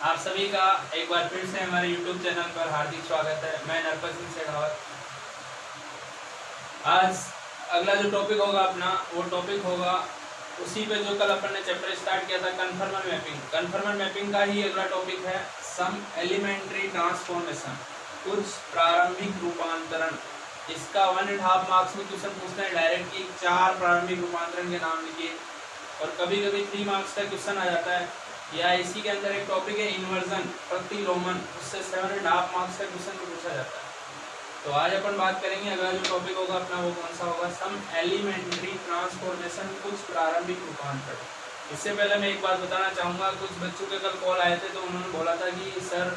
आप सभी का एक बार फिर से हमारे YouTube चैनल पर हार्दिक स्वागत है। मैं नरपत सिंह शेखावत। आज अगला जो टॉपिक होगा अपना, वो टॉपिक होगा उसी पे जो कल अपन ने चैप्टर स्टार्ट किया था, कन्फर्मल मैपिंग। कन्फर्मल मैपिंग का ही अगला टॉपिक है सम एलिमेंट्री ट्रांसफॉर्मेशन, कुछ प्रारंभिक रूपांतरण। इसका 1.5 मार्क्स में क्वेश्चन पूछते हैं डायरेक्ट कि 4 प्रारंभिक रूपांतरण के नाम लिखिए, और कभी कभी 3 मार्क्स का क्वेश्चन आ जाता है। या इसी के अंदर एक टॉपिक है इन्वर्जन, प्रतिलोमन, उससे 7.5 मार्क्स का क्वेश्चन पूछा जाता है। तो आज अपन बात करेंगे अगला जो टॉपिक होगा अपना, वो कौन सा होगा, सम एलिमेंट्री ट्रांसफॉर्मेशन, कुछ प्रारंभिक रूपांतरण। इससे पहले मैं एक बात बताना चाहूँगा, कुछ बच्चों के कल कॉल आए थे तो उन्होंने बोला था कि सर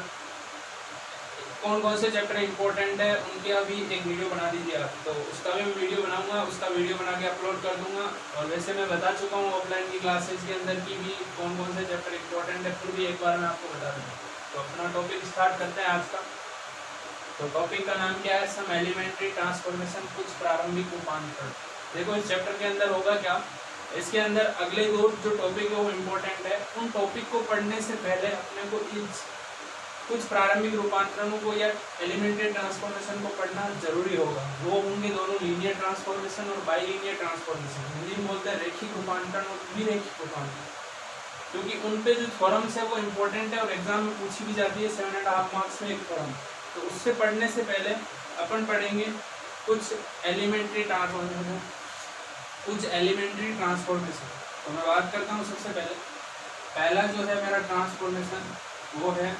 कौन कौन से चैप्टर इंपॉर्टेंट है, उनके अभी एक वीडियो बना दीजिए आप। तो उसका भी मैं वीडियो बनाऊंगा, उसका वीडियो बना के अपलोड कर दूंगा। और वैसे मैं बता चुका हूँ ऑफलाइन की क्लासेस के अंदर की भी कौन कौन से चैप्टर इंपॉर्टेंट है, फिर भी एक बार मैं आपको बता दूँगा। तो अपना टॉपिक स्टार्ट करते हैं आज का। तो टॉपिक का नाम क्या है, सम एलिमेंट्री ट्रांसफॉर्मेशन, कुछ प्रारंभिक रूपांतरण। देखो इस चैप्टर के अंदर होगा क्या, इसके अंदर अगले 2 जो टॉपिक है वो इम्पोर्टेंट है। उन टॉपिक को पढ़ने से पहले अपने को कुछ प्रारंभिक रूपांतरणों को या एलिमेंट्री ट्रांसफॉर्मेशन को पढ़ना जरूरी होगा। वो होंगे दोनों लीनियर ट्रांसफॉर्मेशन और बाइलिनियर ट्रांसफॉर्मेशन। हिंदी में बोलते हैं रेखिक रूपांतरण और द्विरेखिक रूपांतरण, क्योंकि उन पे जो थ्योरम्स है वो इम्पोर्टेंट है और एग्जाम में पूछी भी जाती है 7.5 मार्क्स में एक थ्योरम। तो उससे पढ़ने से पहले अपन पढ़ेंगे कुछ एलिमेंट्री ट्रांसफॉर्मेशन, तो मैं बात करता हूँ सबसे पहला जो है मेरा ट्रांसफॉर्मेशन, वो है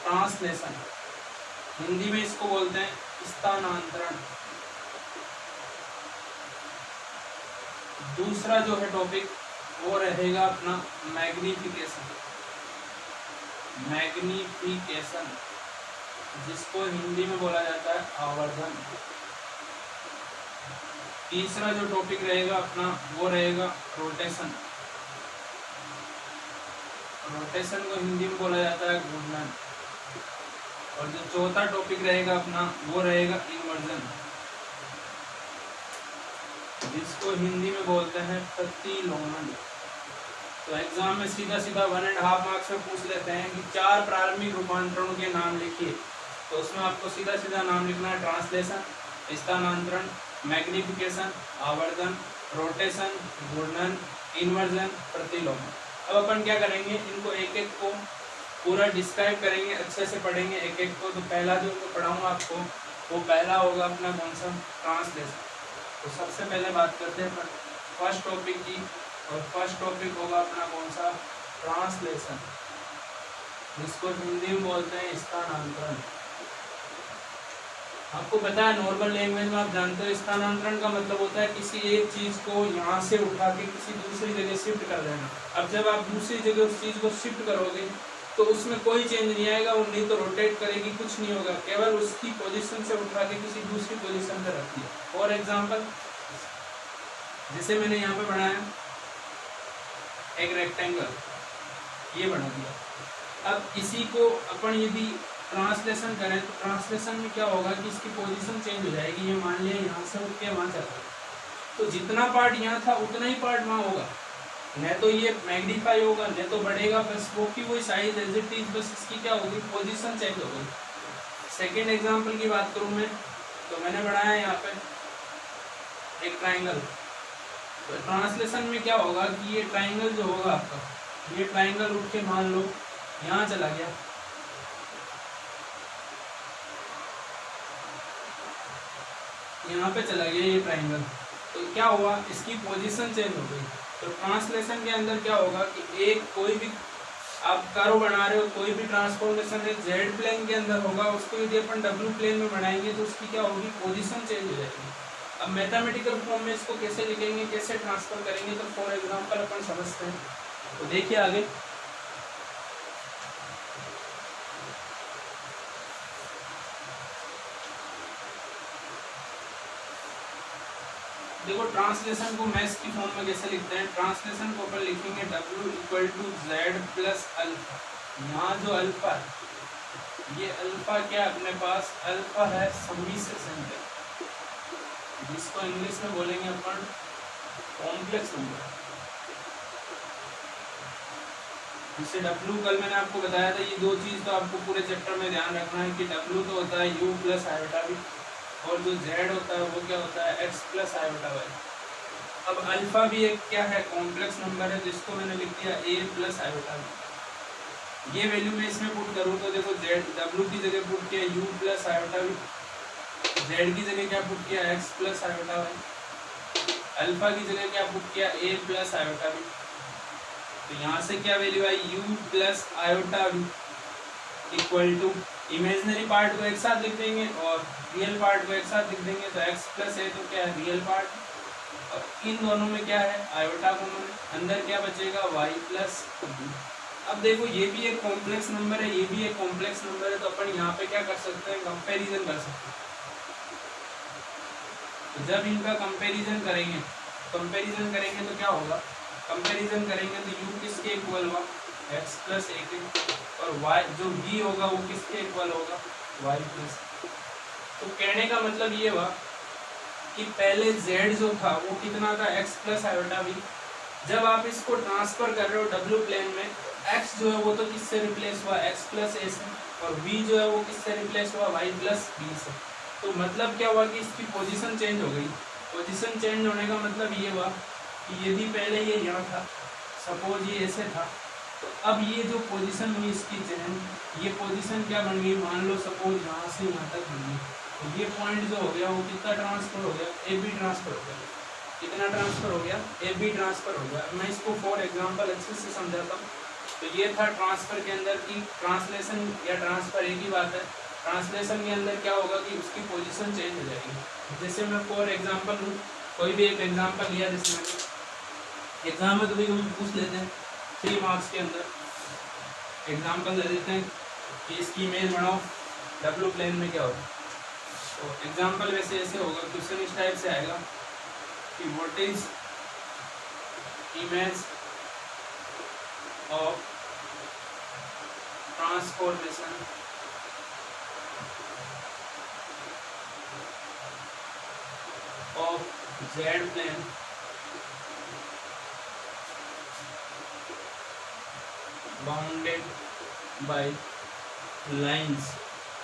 ट्रांसलेशन। हिंदी में इसको बोलते हैं स्थानांतरण। दूसरा जो है टॉपिक वो रहेगा अपना मैग्निफिकेशन, जिसको हिंदी में बोला जाता है आवर्धन। तीसरा जो टॉपिक रहेगा अपना वो रहेगा रोटेशन को हिंदी में बोला जाता है घूर्णन। और जो चौथा टॉपिक रहेगा अपना वो रहेगा इन्वर्जन, जिसको हिंदी में बोलते हैं प्रतिलोमन। तो एग्जाम में सीधा 1.5 मार्क्स में पूछ लेते हैं कि 4 प्रारंभिक रूपांतरणों के नाम लिखिए। तो उसमें आपको सीधा नाम लिखना है ट्रांसलेशन, स्थानांतरण, मैग्निफिकेशन, आवर्धन, रोटेशन, घूर्णन, इन्वर्जन, प्रतिलोमन। अब अपन क्या करेंगे, इनको एक एक को पूरा डिस्क्राइब करेंगे, अच्छे से पढ़ेंगे एक एक को। तो पहला जो पढ़ाऊंगा आपको वो पहला होगा अपना कौन सा, ट्रांसलेशन। तो सबसे पहले बात करते हैं फर्स्ट टॉपिक की, और फर्स्ट टॉपिक होगा अपना कौन सा, ट्रांसलेशन, जिसको हिंदी में बोलते हैं स्थानांतरण। आपको पता है नॉर्मल लैंग्वेज में आप जानते हो स्थानांतरण का मतलब होता है किसी एक चीज को यहाँ से उठा के किसी दूसरी जगह शिफ्ट कर देना। अब जब आप दूसरी जगह उस चीज को शिफ्ट करोगे तो उसमें कोई चेंज नहीं आएगा, वो नहीं तो रोटेट करेगी, कुछ नहीं होगा, केवल उसकी पोजीशन से उठा के किसी दूसरी पोजीशन पर रख दिया। फॉर एग्जांपल जैसे मैंने यहाँ पे बनाया एक रेक्टेंगल, ये बना दिया। अब इसी को अपन यदि ट्रांसलेशन करें तो ट्रांसलेशन में क्या होगा कि इसकी पोजीशन चेंज हो जाएगी। ये मान लिया यहाँ से उठ के वहाँ चला, तो जितना पार्ट यहाँ था उतना ही पार्ट वहाँ होगा, न तो ये मैग्नीफाई होगा न तो बढ़ेगा, बस वो की वही साइज एज इट इज, बस इसकी क्या होगी, पोजीशन चेंज हो गई। सेकेंड एग्जांपल की बात करूँ मैं, तो मैंने बनाया यहाँ पे एक ट्राइंगल। तो ट्रांसलेशन में क्या होगा कि ये ट्राइंगल जो होगा आपका, ये ट्राइंगल उठ के मान लो यहाँ चला गया, यहाँ पे चला गया ये ट्राइंगल, तो क्या हुआ, इसकी पोजीशन चेंज हो गई। तो ट्रांसलेशन के अंदर क्या होगा कि एक कोई भी आप कर्व बना रहे हो, कोई भी ट्रांसफॉर्मेशन है जेड प्लेन के अंदर होगा, उसको यदि अपन डब्ल्यू प्लेन में बनाएंगे तो उसकी क्या होगी, पोजीशन चेंज हो जाएगी। अब मैथमेटिकल फॉर्म में इसको कैसे लिखेंगे, कैसे ट्रांसफर करेंगे, तो फॉर एग्जाम्पल अपन समझते हैं। तो देखिए आगे, देखो ट्रांसलेशन को मैथ्स की फॉर्म में कैसे लिखते हैं। ट्रांसलेशन को अपन लिखेंगे W = Z + अल्फा। यहाँ जो अल्फा है, ये अल्फा क्या अपने पास, अल्फा है सम्मिश्रण है, जिसको इंग्लिश में बोलेंगे अपन कॉम्प्लेक्स नंबर। जैसे W कल मैंने आपको बताया था, ये दो चीज़ तो आपको पूरे चैप्टर में ध्यान रखना है कि W तो होता है U प्लस आयोटा भी, और जो Z होता है वो क्या होता है X प्लस आयोटा वाई। अब अल्फा भी एक क्या है, कॉम्प्लेक्स नंबर है, जिसको मैंने लिख दिया A प्लस आयोटा भी। ये वैल्यू मैं इसमें पुट करूँ तो देखो W की जगह पुट किया U plus iota v, Z की जगह क्या पुट किया X plus iota y, alpha की जगह क्या पुट किया A प्लस आयोटा भी। तो यहाँ से क्या वैल्यू आई, U प्लस आयोटा भी इक्वल टू इमेजिनरी पार्ट को एक साथ लिख देंगे और रियल पार्ट को एक साथ लिख देंगे, तो x प्लस है तो क्या है रियल पार्ट, और इन दोनों में क्या है आयोटा कॉमन, अंदर क्या बचेगा y प्लस बी। अब देखो ये भी एक कॉम्प्लेक्स नंबर है, ये भी एक कॉम्प्लेक्स नंबर है, तो अपन यहाँ पे क्या कर सकते हैं, कंपैरिजन कर सकते हैं। तो जब इनका कंपैरिजन करेंगे तो क्या होगा, कंपैरिजन करेंगे तो u किसके इक्वल हुआ x प्लस ए के, और y जो b होगा वो किसके इक्वल होगा y प्लस। तो कहने का मतलब ये हुआ कि पहले z जो था वो कितना था x प्लस आयोटा b, जब आप इसको ट्रांसफर कर रहे हो w प्लेन में, x जो है वो तो किससे रिप्लेस हुआ x प्लस a से, और b जो है वो किससे रिप्लेस हुआ y प्लस b से। तो मतलब क्या हुआ कि इसकी पोजीशन चेंज हो गई। पोजीशन चेंज होने का मतलब ये हुआ कि यदि पहले ये यहाँ था, सपोज ये ऐसे था, तो अब ये जो पोजीशन हुई इसकी चेंज, ये पोजीशन क्या बन गई, मान लो सपोज यहाँ से यहाँ तक बन गई, तो ये पॉइंट जो हो गया वो कितना ट्रांसफर हो गया, ए बी ट्रांसफर हो गया। कितना ट्रांसफर हो गया, ए बी ट्रांसफर हो गया। मैं इसको फॉर एग्जांपल अच्छे से समझाता हूँ। तो ये था ट्रांसफर के अंदर की ट्रांसलेशन या ट्रांसफर एक ही बात है। ट्रांसलेशन के अंदर क्या होगा कि उसकी पोजीशन चेंज हो जाएगी। जैसे मैं फॉर एग्जांपल लूँ, कोई भी एक एग्जांपल लिया, जिसमें एग्जाम में कभी कभी पूछ लेते हैं 3 मार्क्स के अंदर एग्जांपल दे देते हैं कि इसकी इमेज बनाओ डब्ल्यू प्लेन में क्या होगा। तो एग्जांपल वैसे ऐसे होगा, क्वेश्चन इस टाइप से आएगा कि what is image of transformation of z plane bounded by lines.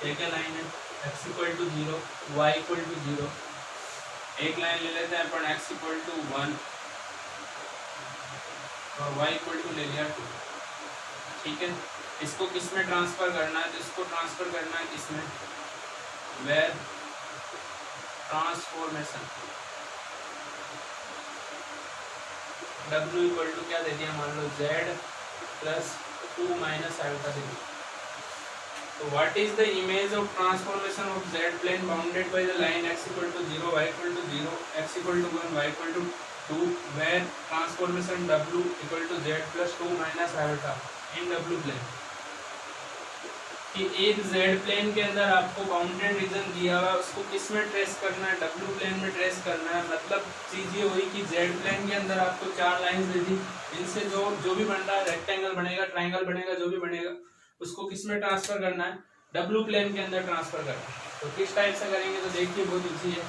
क्या लाइन है, x equal to 0, y equal to 0। एक लाइन ले लेते हैं अपन, x इक्वल टू 1 और y इक्वल टू ले लिया 2। ठीक है, इसको किस में ट्रांसफर करना है, तो इसको ट्रांसफर करना है किसमें, where transformation w equal to क्या दे दिया, मान लो z प्लस 2 माइनस आयोटा दे दिया। तो what is the image of transformation of z plane bounded by the line x equal to 0, y equal to 0, x equal to 1, y equal to 2, where transformation w equal to z plus 2 minus iota in w plane. कि एक z plane के अंदर आपको bounded reason दिया हुआ है, उसको किस में ट्रेस करना है, w प्लेन में ट्रेस करना है। मतलब चीज़ ये हुई कि z प्लेन के अंदर आपको 4 लाइंस दे दी, इनसे जो भी बन रहा है, रेक्टेंगल बनेगा, ट्राइंगल बनेगा, जो भी बनेगा उसको किस में ट्रांसफर करना है, w प्लेन के अंदर ट्रांसफर करना है। तो किस टाइप से करेंगे, तो देखिए बहुत ईजी है।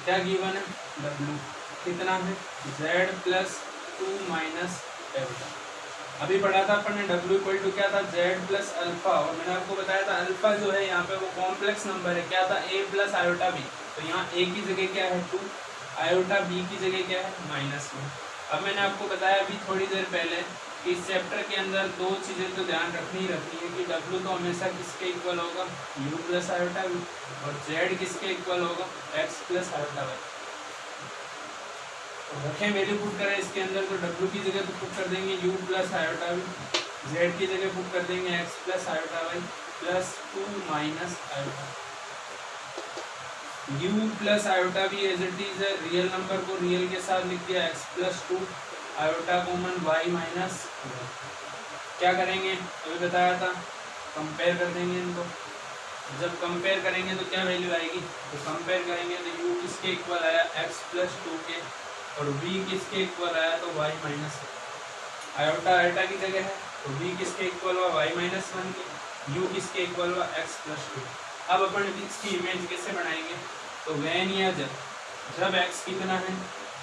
क्या गिवन है, w कितना है, z प्लस 2 माइनस आयोटा। अभी पढ़ा था अपन ने w इक्वल टू क्या था, z प्लस अल्फा, और मैंने आपको बताया था अल्फा जो है यहाँ पे वो कॉम्प्लेक्स नंबर है, क्या था a प्लस आयोटा b। तो यहाँ a की जगह क्या है 2, आयोटा b की जगह क्या है -1। अब मैंने आपको बताया अभी थोड़ी देर पहले कि इस चैप्टर के अंदर दो चीज़ें तो ध्यान रखनी ही रखनी है कि w तो हमेशा किसके इक्वल होगा, u प्लस आयोटा b, और z किसके इक्वल होगा, x प्लस आयोटा y। रखें वैल्यू पुट करें इसके अंदर, तो w की जगह तो पुट कर देंगे u plus iota v, z की जगह पुट कर देंगे x plus iota y plus 2 minus iota. u plus iota v as it is है, रियल नंबर को रियल के साथ लिख दिया, x plus 2 iota common y minus. क्या करेंगे, अभी बताया था, कंपेयर कर देंगे इनको। जब कंपेयर करेंगे तो क्या वैल्यू आएगी, तो कंपेयर करेंगे तो u किसके इक्वल आया, x प्लस 2 के, और v किसके इक्वल आया, तो y माइनस। आयोटा आयोटा की जगह है, तो v किसके इक्वल हुआ, y माइनस 1 के, u किसके इक्वल हुआ, x प्लस 2। अब अपन इसकी इमेज कैसे बनाएंगे, तो व्हेन या जब x कितना है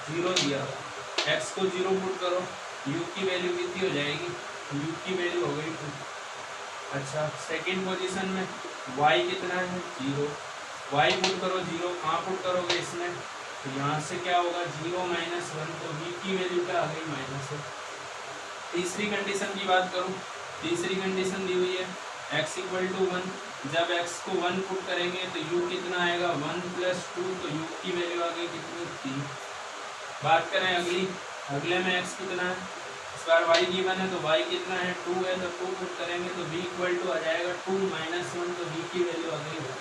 0 दिया हुआ, x को 0 पुट करो, u की वैल्यू कितनी हो जाएगी, u की वैल्यू हो गई 2। अच्छा सेकंड पोजीशन में y कितना है 0, y पुट करो 0, कहाँ पुट करोगे इसमें, तो यहाँ से क्या होगा 0 - 1, तो v की वैल्यू क्या आ गई -1। तीसरी कंडीशन की बात करूँ, तीसरी कंडीशन दी हुई है x = 1, जब x को 1 पुट करेंगे तो u कितना आएगा 1 + 2, तो u की वैल्यू आ गई कितनी 3। बात करें अगले में x कितना है, इस बार y गिवन है तो y कितना है 2 है, तो 2 पुट करेंगे तो v = आ जाएगा 2 - 1, तो v की वैल्यू आ गई 1।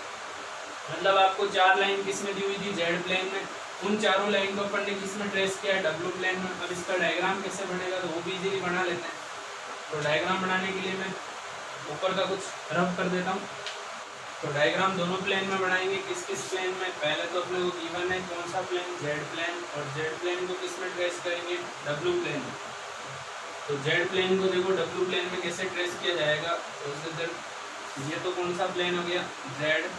मतलब आपको 4 लाइन किस में दी हुई थी, जेड प्लेन में, उन चारों लाइन को अपन ने किस में ट्रेस किया है, डब्ल्यू प्लेन में। अब इसका डायग्राम कैसे बनेगा तो वो भी इजीली बना लेते हैं। तो डायग्राम बनाने के लिए मैं ऊपर का कुछ रफ कर देता हूँ। तो डायग्राम दोनों प्लेन में बनाएंगे, किस किस प्लेन में, पहले तो अपने को गिवन है कौन सा प्लेन, जेड प्लेन, और जेड प्लेन को किस में ट्रेस करेंगे, डब्ल्यू प्लेन में। तो जेड प्लेन को देखो डब्ल्यू प्लेन में कैसे ट्रेस किया जाएगा, तो ये तो कौन सा प्लेन हो गया जेड,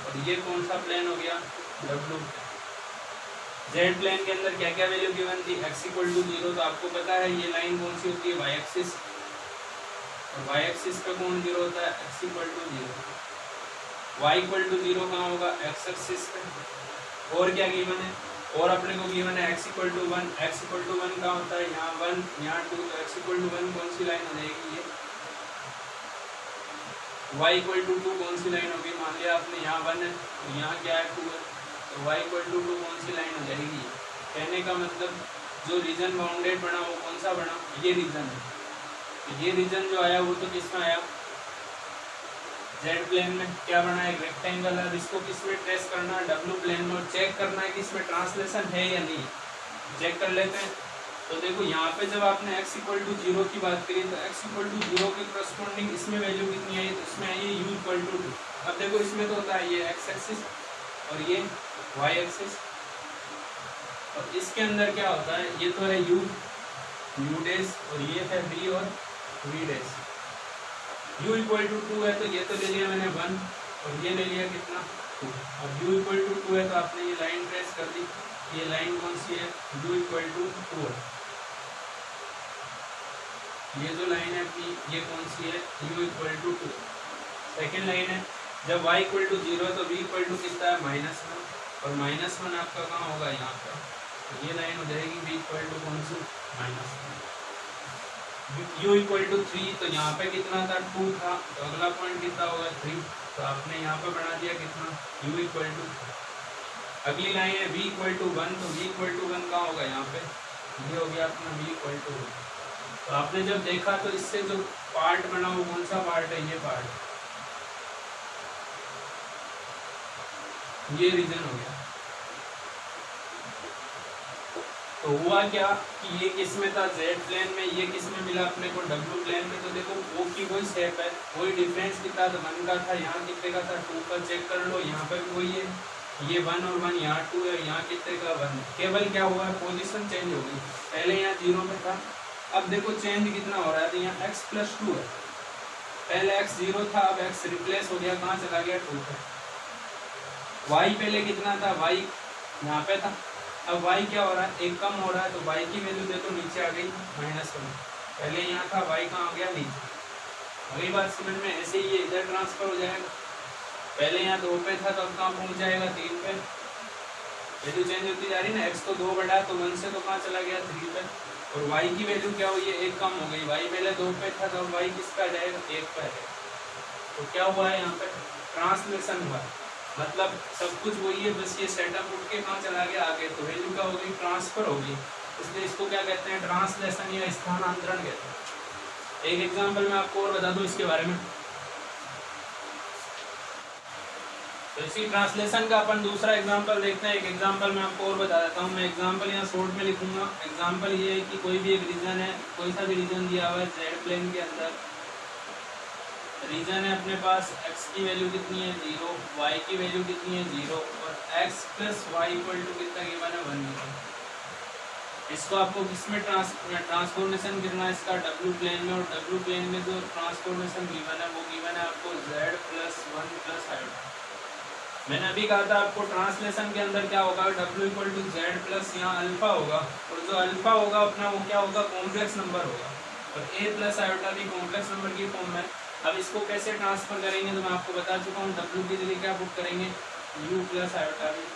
और ये कौन सा प्लेन हो गया डब्ल्यू। जेड प्लेन के अंदर क्या क्या वैल्यू गिवन थी, x = 0, तो आपको पता है ये लाइन कौन सी होती है y एक्सिस, और y एक्सिस पे कौन 0 होता है, x = 0। y = 0 कहाँ होगा, x एक्सिस पे। और क्या गिवन है, और अपने को गिवन है x = 1, x = 1 कहाँ होता है, यहाँ 1 यहाँ 2, तो x = 1 कौन सी लाइन हो जाएगी ये, y = 2 कौन सी लाइन होगी, मान लिया आपने यहाँ 1 है तो यहाँ क्या है 2 है, तो y = 2 कौन सी लाइन हो जाएगी। कहने का मतलब जो रीजन बाउंडेड बना वो कौन सा बना, ये रीजन है। तो ये रीजन जो आया वो तो किस में आया, जेड प्लेन में। क्या बना है, एक रेक्टेंगल है, इसको किस में ट्रेस करना है, डब्ल्यू प्लेन में, और चेक करना है कि इसमें ट्रांसलेशन है या नहीं। चेक कर लेते हैं। तो देखो यहाँ पे जब आपने x = 0 की बात करी तो x = 0 के करस्पॉन्डिंग इसमें वैल्यू कितनी आई, तो इसमें आई है u = 2। अब देखो इसमें तो होता है ये x एक्सिस और ये y एक्सिस, और इसके अंदर क्या होता है, ये तो है u डैश, और ये है v और v डैश। u = 2 है तो ये तो ले लिया मैंने 1, और ये ले लिया कितना 2। अब u = 2 है तो आपने ये लाइन ट्रेस कर दी, ये लाइन कौन सी है, u = 2 है। ये जो लाइन है अपनी ये कौन सी है, u = 2। सेकेंड लाइन है जब y = 0 तो v = कितना है -1, और -1 आपका कहाँ होगा यहाँ पर, तो ये लाइन हो जाएगी v = कौन सी -1। u = 3 तो यहाँ पे कितना था 2 था, तो अगला पॉइंट कितना होगा 3, तो आपने यहाँ पे बना दिया कितना u = 3। अगली लाइन है v = 1, तो v = 1 कहाँ होगा यहाँ पे, ये हो गया अपना v = 1। तो आपने जब देखा तो इससे जो पार्ट बना वो कौन सा पार्ट है, ये पार्ट, ये रीजन हो गया। तो हुआ क्या कि ये किस में था, जेड प्लेन में, ये किस में मिला अपने को, डब्ल्यू प्लेन में। तो देखो वो की वही शेप है, वही डिफरेंस कितना था 1 का था, यहाँ कितने का था 2 का। चेक कर लो यहाँ पर भी वही है, ये 1 और 1, यहाँ 2 है, यहाँ कितने का 1। केवल क्या हुआ है, पोजीशन चेंज हो गई, पहले यहाँ 0 पे था, अब देखो चेंज कितना हो रहा है, तो यहाँ x + 2 है, पहले x 0 था, अब x रिप्लेस हो गया, कहाँ चला गया 2 पे। y पहले कितना था, y यहाँ पे था, अब y क्या हो रहा है, 1 कम हो रहा है, तो y की वैल्यू देखो नीचे आ गई -1। पहले यहाँ था, y कहाँ आ गया नीचे। अगली बात समझ में, ऐसे ही ये इधर ट्रांसफर हो जाएगा, पहले यहाँ 2 पे था तो अब कहाँ पहुँच जाएगा 3 पे। वैल्यू चेंज होती जा रही है ना, x तो 2 बढ़ा तो 1 से तो कहाँ चला गया 3 पे, और y की वैल्यू क्या हुई है 1 कम हो गई, y पहले 2 पे था तो y किस पे आ जाएगा 1 पे आ जाएगा। तो क्या हुआ है यहाँ पे, ट्रांसलेशन हुआ, मतलब सब कुछ वही है, बस ये सेटअप उठ के कहाँ चला गया आगे, तो वैल्यू क्या होगी ट्रांसफर होगी। इसलिए इसको क्या कहते हैं, ट्रांसलेशन या स्थानांतरण कहते हैं। एक एग्जांपल मैं आपको और बता दूं इसके बारे में। तो इसी ट्रांसलेशन का अपन दूसरा एग्जांपल देखते हैं। एक एग्जांपल मैं आपको और बता देता हूँ, मैं एग्जांपल यहाँ शॉर्ट में लिखूंगा। एग्जांपल ये है कि कोई भी एक रीजन है, कोई सा भी रीजन दिया हुआ है जेड प्लेन के अंदर, रीजन है अपने पास, x की वैल्यू कितनी है 0, y की वैल्यू कितनी है 0, और x + y = कितना गिवन है 1। इसको आपको किसमें ट्रांसफॉर्मेशन करना है, इसका डब्ल्यू प्लेन में, और डब्ल्यू प्लेन में जो ट्रांसफॉर्मेशन गिवन है वो गिवन है आपको z + 1 + i। मैंने अभी कहा था आपको ट्रांसलेशन के अंदर क्या होगा, W equal to z plus यहाँ अल्फा होगा, और जो अल्फा होगा अपना वो क्या होगा, कॉम्प्लेक्स नंबर होगा, और A प्लस आयोटा भी कॉम्प्लेक्स नंबर की फॉर्म में। अब इसको कैसे ट्रांसफर करेंगे तो मैं आपको बता चुका हूँ, W की जगह क्या पुट करेंगे, U plus iota v,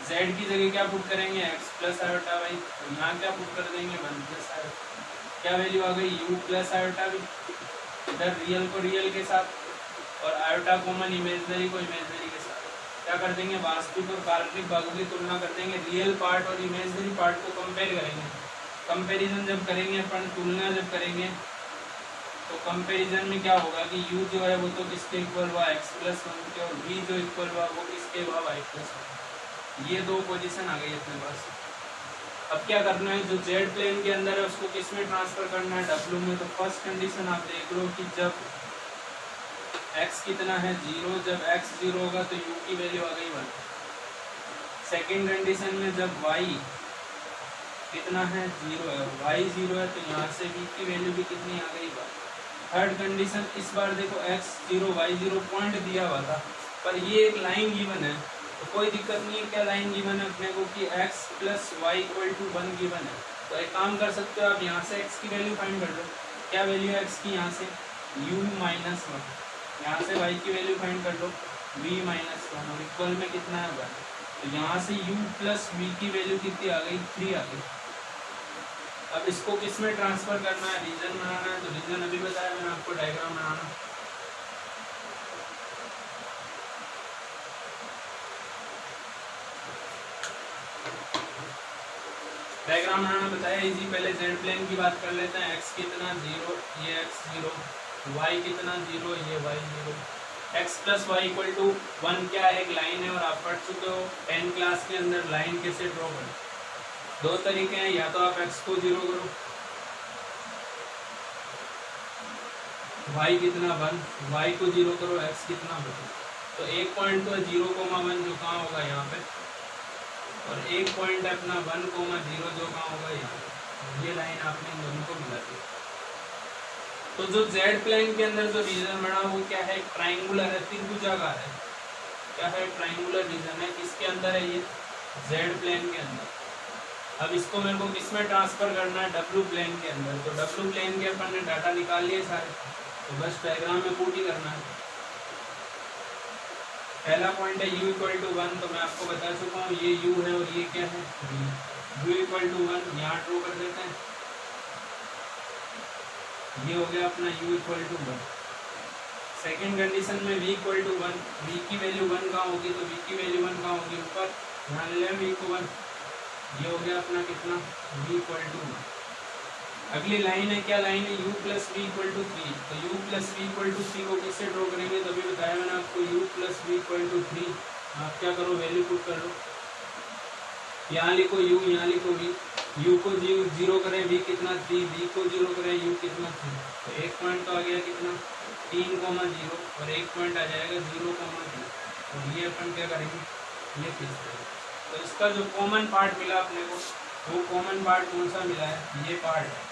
Z की जगह क्या पुट करेंगे, X प्लस आयोटा वाई, और यहाँ क्या पुट कर देंगे 1 प्लस आयोटा। क्या वैल्यू आ गई, U प्लस आयोटा भी, इधर रियल को रियल के साथ और आयोटा कॉमन इमेजनरी को इमेजनरी के साथ क्या कर देंगे, वास्तविक और काल्पनिक भागों की तुलना कर देंगे, रियल पार्ट और इमेजनरी पार्ट को कंपेयर करेंगे। कंपैरिजन जब करेंगे अपन, तुलना जब करेंगे तो कंपैरिजन में क्या होगा कि u जो है वो तो किसके इक्वल हुआ, x प्लस 1 के, और v जो इक्वल हुआ वो किसके हुआ, y प्लस 1। ये दो पोजीशन आ गई अपने पास। अब क्या करना है, जो जेड प्लेन के अंदर है उसको किस में ट्रांसफर करना है, W में। तो फर्स्ट कंडीशन आप देख लो कि जब x कितना है 0, जब x 0 होगा तो u की वैल्यू आ गई 1। सेकेंड कंडीशन में जब y कितना है 0 है, y 0 है तो यहाँ से v की वैल्यू भी कितनी आ गई 1। थर्ड कंडीशन, इस बार देखो x 0 y 0 पॉइंट दिया हुआ था, पर ये एक लाइन गिवन है तो कोई दिक्कत नहीं है। क्या लाइन गिवन है अपने को कि x plus y equal to 1 given है, तो एक काम कर सकते हो आप, यहाँ से x की वैल्यू फाइंड कर लो। क्या वैल्यू है x की, यहाँ से u माइनस 1, यहाँ से y की वैल्यू फाइंड कर लो v माइनस 1, और इक्वल में कितना है 1, तो यहाँ से u प्लस v की वैल्यू कितनी आ गई, 3 आ गई। अब इसको किस में ट्रांसफर करना है, रीजन बनाना है, तो रीजन अभी बताया मैंने आपको, डायग्राम बनाना। डायग्राम बनाना बताया इजी। पहले जेड प्लेन की बात कर लेते हैं, x कितना 0, ये x 0, y कितना 0, ये y 0, x plus y equal to 1 क्या है, एक लाइन है, और आप पढ़ चुके हो 10 क्लास के अंदर लाइन कैसे ड्रॉ करें। दो तरीके हैं, या तो आप x को 0 करो, y कितना 1, y को 0 करो, x कितना 1। तो एक पॉइंट तो 0,1 जो कहाँ होगा यहाँ पे, और एक पॉइंट है अपना 1,0 जो कहाँ होगा यहाँ पे। ये लाइन आपने इन दोनों को मिला दी। तो जो जेड प्लेन के अंदर जो रीजन बना वो क्या है, ट्राइंगुलर है, त्रिभुजाकार है। क्या है, ट्राइंगुलर रीजन है। किसके अंदर है ये, जेड प्लेन के अंदर। अब इसको मेरे को किस में ट्रांसफर करना है, डब्ल्यू प्लेन के अंदर। तो डब्ल्यू प्लेन के अपन ने डाटा निकाल लिए सारे, तो बस डायग्राम में पुट ही करना है। पहला पॉइंट है u इक्वल टू 1, तो मैं आपको बता चुका हूँ ये u है और ये क्या है v। u इक्वल टू 1 यहाँ ड्रॉ कर देते हैं, ये हो गया अपना u equal to 1। Second condition में v इक्वल टू 1, v की वैल्यू 1 कहाँ होगी, तो v की वैल्यू 1 कहाँ होगी, ऊपर ध्यान ले v को 1। ये हो गया अपना कितना, v इक्वल टू 1। अगली लाइन है, क्या लाइन है, u plus v equal to 3। तो u plus v equal to 3 को किससे ड्रॉ करेंगे, तभी बताया मैंने आपको, u plus v equal to 3। आप क्या करो, वैल्यू पुट कर लो, यहाँ लिखो u, यहाँ लिखो v। u को 0 करें, v कितना 3, v को 0 करें, u कितना 3। तो एक पॉइंट तो आ गया कितना 3,0, और एक पॉइंट आ जाएगा 0,3। और ये अपन क्या करेंगे, ये खींच देंगे। तो इसका जो कॉमन पार्ट मिला अपने को, वो कॉमन पार्ट कौन सा मिला है, ये पार्ट है,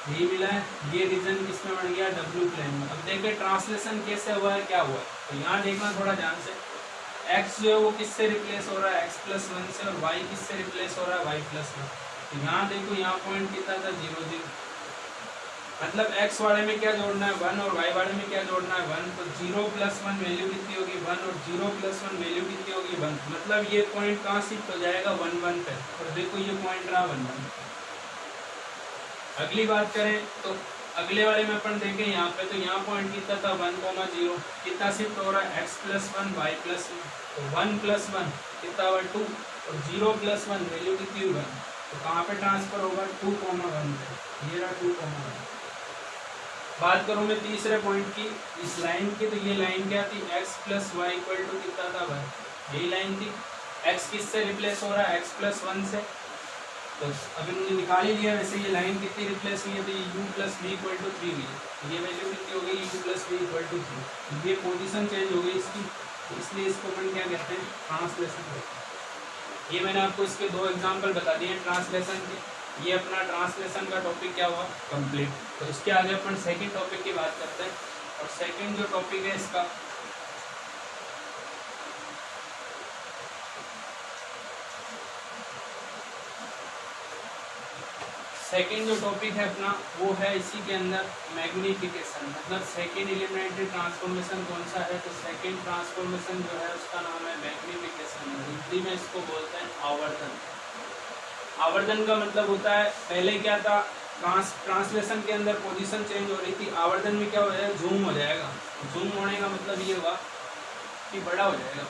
यही मिला है। ये रीजन किसमें बन गया, डब्ल्यू प्लेन में। अब देखिए ट्रांसलेशन कैसे हुआ है, क्या हुआ है, तो यहाँ देखना थोड़ा ध्यान से। x जो है वो किससे रिप्लेस हो रहा है, x प्लस 1 से, और y किससे रिप्लेस हो रहा है, y प्लस 1। तो यहाँ देखो, यहाँ पॉइंट कितना था 0, 0। मतलब x वाले में क्या जोड़ना है 1, और y वाले में क्या जोड़ना है 1। तो 0 प्लस 1 वैल्यू कितनी होगी 1, और 0 प्लस 1 वैल्यू कितनी होगी 1। मतलब ये पॉइंट कहाँ शिफ्ट हो जाएगा 1, 1 पे। और देखो ये पॉइंट रहा 1, 1। अगली बात करें तो अगले वाले में अपन देखें यहाँ पे, तो यहाँ पॉइंट कितना था 1,0, कितना शिफ्ट हो रहा है x प्लस 1 y प्लस 1। तो 1 प्लस 1 कितना हुआ 2, और 0 प्लस 1 वैल्यू कितनी हुई 1। तो कहाँ पे ट्रांसफर होगा 2,1 पे। ये रहा 2,1। बात करूँ मैं तीसरे पॉइंट की, इस लाइन की, तो ये लाइन क्या थी, x plus y equal to कितना था 1। यही लाइन थी। x किससे रिप्लेस हो रहा है, x प्लस 1 से। तो अभी हमने निकाल ही लिया। वैसे ये लाइन कितनी रिप्लेस हुई है, तो ये u plus v equal to 3 हुई है। ये वैल्यू कितनी हो गई, u plus v equal to 3। ये पोजीशन चेंज हो गई इसकी, तो इसलिए इसको अपन क्या कहते हैं, ट्रांसलेशन कहते हैं। ये मैंने आपको इसके 2 एग्जाम्पल बता दिए हैं ट्रांसलेशन के। ये अपना ट्रांसलेशन का टॉपिक क्या हुआ, कंप्लीट। तो इसके आगे अपन सेकेंड टॉपिक की बात करते हैं। और सेकेंड जो टॉपिक है इसका, सेकेंड जो टॉपिक है अपना वो है इसी के अंदर मैग्निफिकेशन, मतलब सेकेंड एलिमेंट्री ट्रांसफॉर्मेशन कौन सा है, तो सेकेंड ट्रांसफॉर्मेशन जो है उसका नाम है मैग्निफिकेशन। हिंदी में इसको बोलते हैं आवर्धन। आवर्धन का मतलब होता है, पहले क्या था, ट्रांसलेशन के अंदर पोजीशन चेंज हो रही थी, आवर्धन में क्या हो जाएगा, जूम हो जाएगा। जूम होने का मतलब ये होगा कि बड़ा हो जाएगा।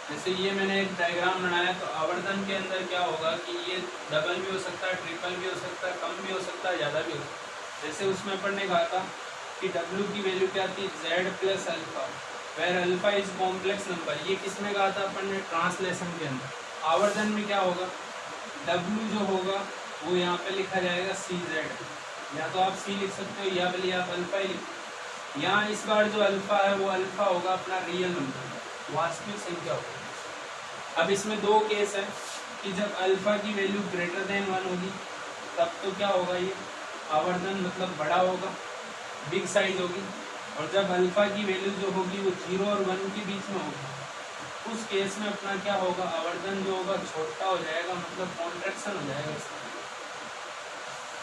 जैसे ये मैंने एक डायग्राम बनाया, तो आवर्धन के अंदर क्या होगा कि ये डबल भी हो सकता है, ट्रिपल भी हो सकता है, कम भी हो सकता है, ज़्यादा भी हो सकता है। जैसे उसमें अपन ने कहा था कि W की वैल्यू क्या थी, Z plus alpha, where alpha is complex number. ये किस में कहा था अपन ने, ट्रांसलेशन के अंदर। आवर्धन में क्या होगा, W जो होगा वो यहाँ पे लिखा जाएगा CZ, या तो आप C लिख सकते हो या भले आप अल्फा ही लिख। यहाँ इस बार जो अल्फा है वो अल्फा होगा अपना रियल नंबर, वास्तविक संख्या होगी। अब इसमें दो केस है कि जब अल्फा की वैल्यू ग्रेटर देन 1 होगी तब तो क्या होगा, ये आवर्धन मतलब बड़ा होगा, बिग साइज होगी। और जब अल्फा की वैल्यू जो होगी वो 0 और 1 के बीच में होगी, उस केस में अपना क्या होगा, आवर्धन जो होगा छोटा हो जाएगा, मतलब कॉन्ट्रैक्शन हो जाएगा इसका।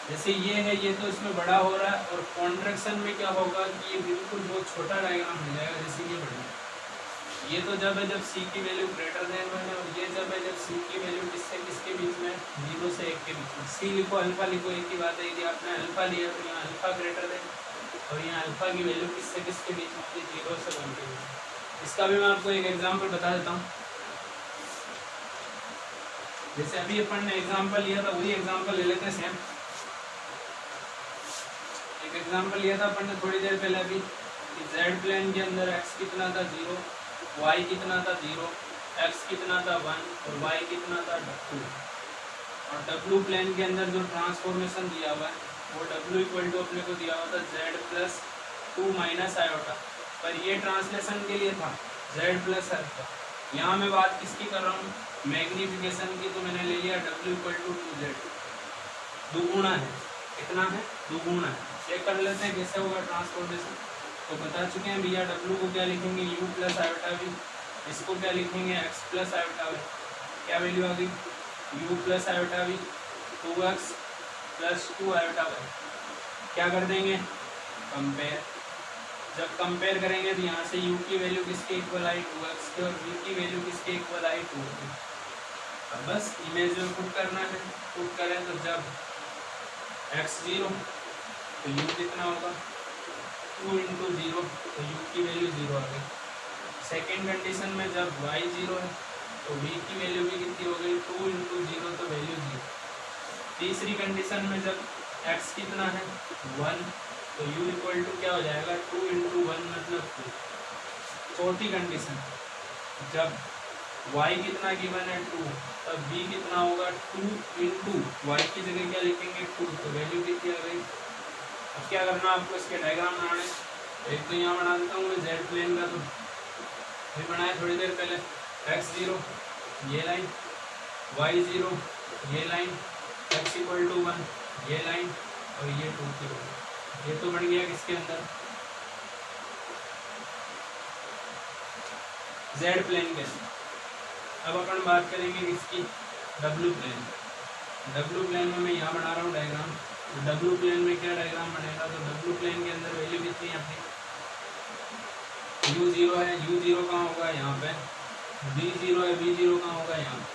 जैसे ये है, ये तो इसमें बड़ा हो रहा है, और कॉन्ट्रैक्शन में क्या होगा कि ये बिल्कुल बहुत छोटा डायग्राम हो जाएगा, जैसे ये बढ़िया। ये तो जब है जब C की वैल्यू ग्रेटर देन 1 है, और ये जब है जब C की वैल्यू किससे किसके बीच में, 0 से 1 के बीच में। C लिखो अल्फा लिखो, एक ही बात है। यदि आपने अल्फा लिया तो यहाँ अल्फा ग्रेटर देन, और यहाँ अल्फा की वैल्यू किससे किसके बीच में होती है, 0 से 1 के बीच। इसका भी मैं आपको एक एग्जाम्पल बता देता हूँ। जैसे अभी अपन ने एग्जाम्पल लिया था, वही एग्जाम्पल ले लेते हैं सेम। एक एग्जाम्पल लिया था अपन ने थोड़ी देर पहले अभी, Z प्लेन के अंदर x कितना था, 0, y कितना था 0, x कितना था 1, और y कितना था 2। और W प्लेन के अंदर जो ट्रांसफॉर्मेशन दिया हुआ है वो W इक्वल टू अपने को दिया हुआ था Z प्लस 2 माइनस आयोटा, पर ये ट्रांसलेशन के लिए था Z प्लस अल्फा। यहाँ मैं बात किसकी कर रहा हूँ, मैग्निफिकेशन की, तो मैंने ले लिया W इक्वल टू 2Z, दुगुना है। कितना है, दुगुना है। चेक कर लेते हैं कैसे होगा ट्रांसफॉर्मेशन। तो बता चुके हैं भैया, W को क्या लिखेंगे, U प्लस आयोटा V, इसको क्या लिखेंगे, X प्लस आयोटा V। क्या वैल्यू आ गई, U plus iota V, 2x plus 2 iota V। क्या कर देंगे, कंपेयर। जब कंपेयर करेंगे तो यहाँ से U की वैल्यू किसके इक्वल आई, 2x की, और V की वैल्यू किसके इक्वल आई, 2 की। अब बस इमेज में पुट करना है। पुट करें तो जब x 0 तो U कितना होगा, 2 इंटू 0, तो U की वैल्यू 0 आ गई। सेकेंड कंडीशन में जब y 0 है तो V की वैल्यू भी कितनी हो गई, 2 इंटू 0, तो वैल्यू 0। तीसरी कंडीशन में जब x कितना है 1, तो U इक्वल टू क्या हो जाएगा, 2 इंटू 1 मतलब 2। चौथी कंडीशन जब y कितना गिवन है 2, तब v कितना होगा, 2 इंटू y की जगह क्या लिखेंगे 2, तो वैल्यू कितनी आ गई। अब क्या करना है आपको, इसके डायग्राम बनाने। एक तो यहाँ बना देता हूँ मैं Z प्लेन का, तो ये बनाया थोड़ी देर पहले, x 0 ये लाइन, y 0 ये लाइन, x इक्वल टू 1 ये लाइन, और ये 2 की वैल्यू। ये तो बन गया किसके अंदर, Z प्लेन के अंदर। अब अपन बात करेंगे इसकी W प्लेन। W प्लेन में मैं यहाँ बना रहा हूँ डायग्राम। W प्लेन में क्या डायग्राम बनेगा, तो W प्लेन के अंदर वैल्यू कितनी है अपनी, U0 है, U0 कहाँ होगा, यहाँ पे। V0 है, V0 कहाँ होगा, यहाँ पे।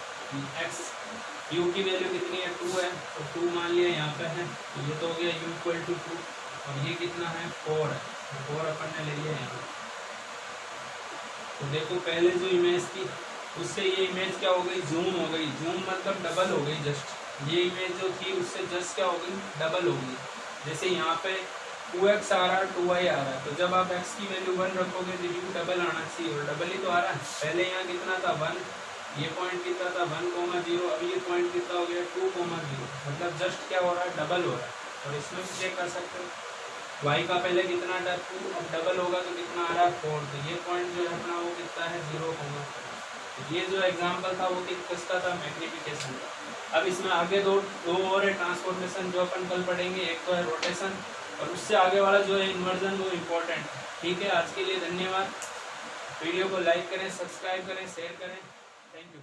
X U की वैल्यू कितनी है, 2 है, तो 2 मान लिया यहाँ पे है, तो ये तो हो गया U इक्वल टू 2, और ये कितना है 4 है, तो 4 अपन ने ले लिया यहाँ। तो देखो पहले जो इमेज थी उससे ये इमेज क्या हो गई, जूम हो गई। जूम मतलब डबल हो गई जस्ट। ये इमेज जो थी उससे जस्ट क्या हो गई, डबल हो गई। जैसे यहाँ पे 2x आ रहा है, 2y आ रहा है, तो जब आप x की वैल्यू 1 रखोगे तो u डबल आना चाहिए, और डबल ही तो आ रहा है। पहले यहाँ कितना था 1, ये पॉइंट कितना था 1,0, अब ये पॉइंट कितना हो गया 2,0, मतलब जस्ट क्या हो रहा है, डबल हो रहा है। और इसमें भी चेक कर सकते हो, y का पहले कितना था 2, अब डबल होगा तो कितना आ रहा है 4, तो ये पॉइंट जो है अपना वो कितना है 0,4। ये जो एग्जाम्पल था वो किसका था, मैग्निफिकेशन का। अब इसमें आगे दो और है ट्रांसफॉर्मेशन जो अपन कल पढ़ेंगे। एक तो है रोटेशन, और उससे आगे वाला जो है इन्वर्जन, वो इम्पोर्टेंट है। ठीक है, आज के लिए धन्यवाद। वीडियो को लाइक करें, सब्सक्राइब करें, शेयर करें। Thank you.